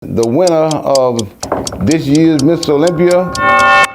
The winner of this year's Mr. Olympia.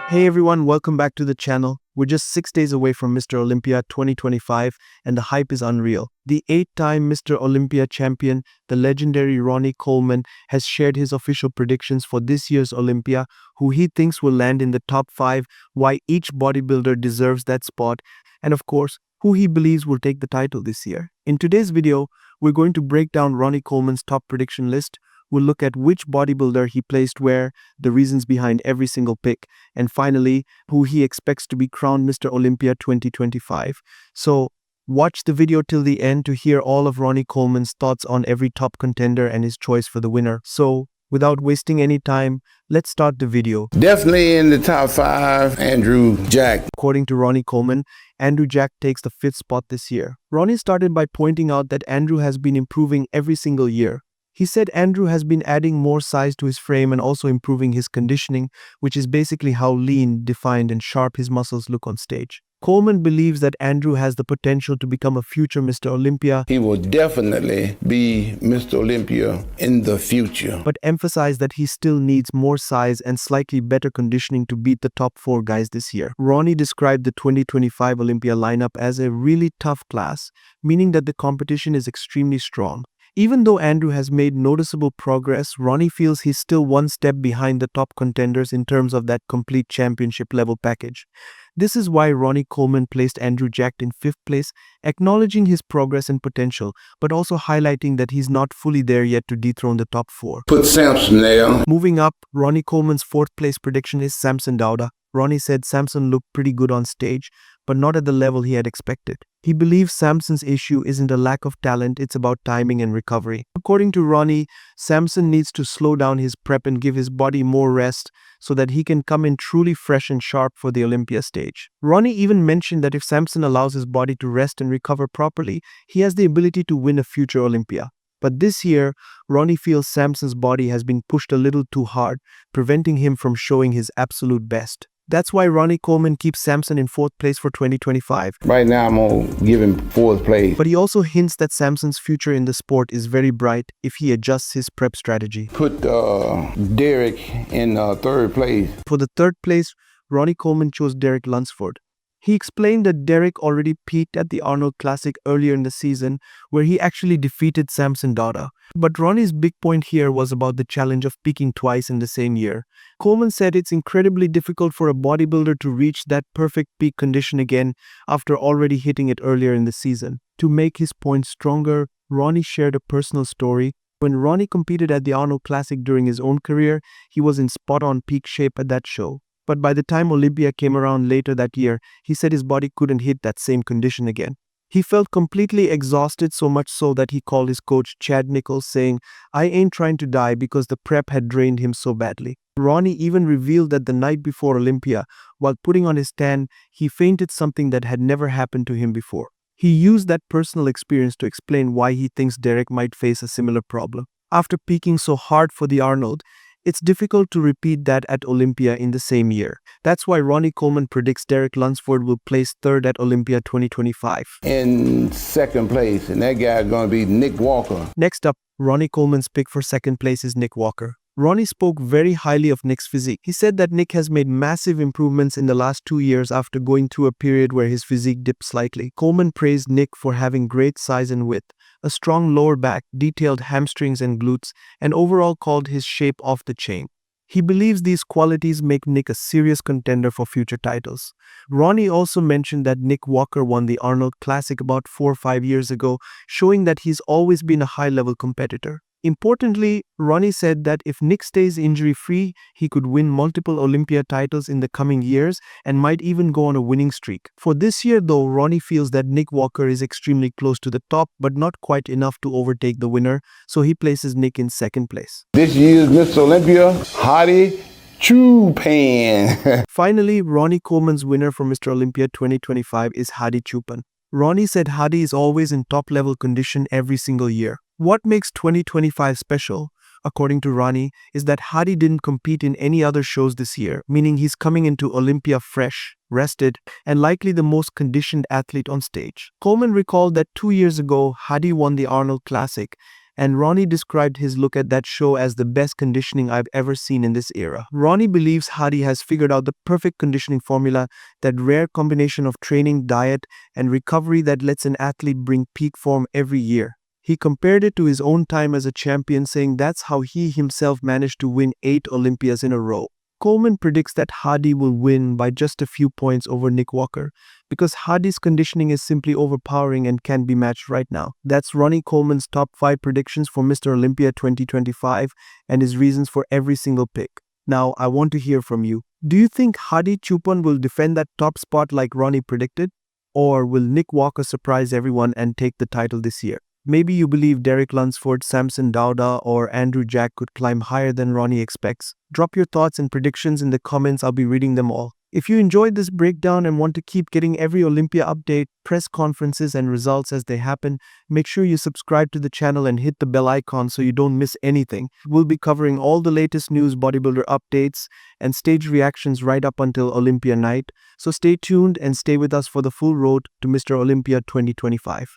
Hey everyone, welcome back to the channel. We're just 6 days away from Mr. Olympia 2025 and the hype is unreal. The 8-time Mr. Olympia champion, the legendary Ronnie Coleman, has shared his official predictions for this year's Olympia, who he thinks will land in the top 5, why each bodybuilder deserves that spot, and of course, who he believes will take the title this year. In today's video, we're going to break down Ronnie Coleman's top prediction list. We'll look at which bodybuilder he placed where, the reasons behind every single pick, and finally, who he expects to be crowned Mr. Olympia 2025. So, watch the video till the end to hear all of Ronnie Coleman's thoughts on every top contender and his choice for the winner. So, without wasting any time, let's start the video. Definitely in the top 5, Andrew Jack. According to Ronnie Coleman, Andrew Jack takes the 5th spot this year. Ronnie started by pointing out that Andrew has been improving every single year. He said Andrew has been adding more size to his frame and also improving his conditioning, which is basically how lean, defined, and sharp his muscles look on stage. Coleman believes that Andrew has the potential to become a future Mr. Olympia. He will definitely be Mr. Olympia in the future, But emphasized that he still needs more size and slightly better conditioning to beat the top 4 guys this year. Ronnie described the 2025 Olympia lineup as a really tough class, meaning that the competition is extremely strong. Even though Andrew has made noticeable progress, Ronnie feels he's still one step behind the top contenders in terms of that complete championship level package. This is why Ronnie Coleman placed Andrew Jack in 5th place, acknowledging his progress and potential, but also highlighting that he's not fully there yet to dethrone the top 4. put Samson there. Moving up, Ronnie Coleman's 4th place prediction is Samson Dauda. Ronnie said Samson looked pretty good on stage, but not at the level he had expected. He believes Samson's issue isn't a lack of talent, it's about timing and recovery. According to Ronnie, Samson needs to slow down his prep and give his body more rest so that he can come in truly fresh and sharp for the Olympia stage. Ronnie even mentioned that if Samson allows his body to rest and recover properly, he has the ability to win a future Olympia. But this year, Ronnie feels Samson's body has been pushed a little too hard, preventing him from showing his absolute best. That's why Ronnie Coleman keeps Samson in 4th place for 2025. Right now, I'm going to give him 4th place. But he also hints that Samson's future in the sport is very bright if he adjusts his prep strategy. Put Derek in 3rd place. For the 3rd place, Ronnie Coleman chose Derek Lunsford. He explained that Derek already peaked at the Arnold Classic earlier in the season, where he actually defeated Samson Dauda. But Ronnie's big point here was about the challenge of peaking twice in the same year. Coleman said it's incredibly difficult for a bodybuilder to reach that perfect peak condition again after already hitting it earlier in the season. To make his point stronger, Ronnie shared a personal story. When Ronnie competed at the Arnold Classic during his own career, he was in spot-on peak shape at that show. But by the time Olympia came around later that year, he said his body couldn't hit that same condition again. He felt completely exhausted, so much so that he called his coach Chad Nichols saying, "I ain't trying to die," because the prep had drained him so badly. Ronnie even revealed that the night before Olympia, while putting on his tan, he fainted, something that had never happened to him before. He used that personal experience to explain why he thinks Derek might face a similar problem. After peaking so hard for the Arnold, it's difficult to repeat that at Olympia in the same year. That's why Ronnie Coleman predicts Derek Lunsford will place 3rd at Olympia 2025. In 2nd place, and that guy's going to be Nick Walker. Next up, Ronnie Coleman's pick for 2nd place is Nick Walker. Ronnie spoke very highly of Nick's physique. He said that Nick has made massive improvements in the last 2 years after going through a period where his physique dipped slightly. Coleman praised Nick for having great size and width, a strong lower back, detailed hamstrings and glutes, and overall called his shape off the chain. He believes these qualities make Nick a serious contender for future titles. Ronnie also mentioned that Nick Walker won the Arnold Classic about 4 or 5 years ago, showing that he's always been a high-level competitor. Importantly, Ronnie said that if Nick stays injury-free, he could win multiple Olympia titles in the coming years and might even go on a winning streak. For this year though, Ronnie feels that Nick Walker is extremely close to the top but not quite enough to overtake the winner, so he places Nick in 2nd place. This year's Mr. Olympia, HADI CHOOPAN. Finally, Ronnie Coleman's winner for Mr. Olympia 2025 is HADI CHOOPAN. Ronnie said HADI is always in top-level condition every single year. What makes 2025 special, according to Ronnie, is that HADI didn't compete in any other shows this year, meaning he's coming into Olympia fresh, rested, and likely the most conditioned athlete on stage. Coleman recalled that 2 years ago, HADI won the Arnold Classic, and Ronnie described his look at that show as the best conditioning I've ever seen in this era. Ronnie believes Hadi has figured out the perfect conditioning formula, that rare combination of training, diet, and recovery that lets an athlete bring peak form every year. He compared it to his own time as a champion, saying that's how he himself managed to win 8 Olympias in a row. Coleman predicts that Hadi will win by just a few points over Nick Walker because Hadi's conditioning is simply overpowering and can be matched right now. That's Ronnie Coleman's top 5 predictions for Mr. Olympia 2025 and his reasons for every single pick. Now, I want to hear from you. Do you think HADI CHOOPAN will defend that top spot like Ronnie predicted? Or will Nick Walker surprise everyone and take the title this year? Maybe you believe Derek Lunsford, Samson Dauda, or Andrew Jack could climb higher than Ronnie expects. Drop your thoughts and predictions in the comments. I'll be reading them all. If you enjoyed this breakdown and want to keep getting every Olympia update, press conferences, and results as they happen, make sure you subscribe to the channel and hit the bell icon so you don't miss anything. We'll be covering all the latest news, bodybuilder updates, and stage reactions right up until Olympia night. So stay tuned and stay with us for the full road to Mr. Olympia 2025.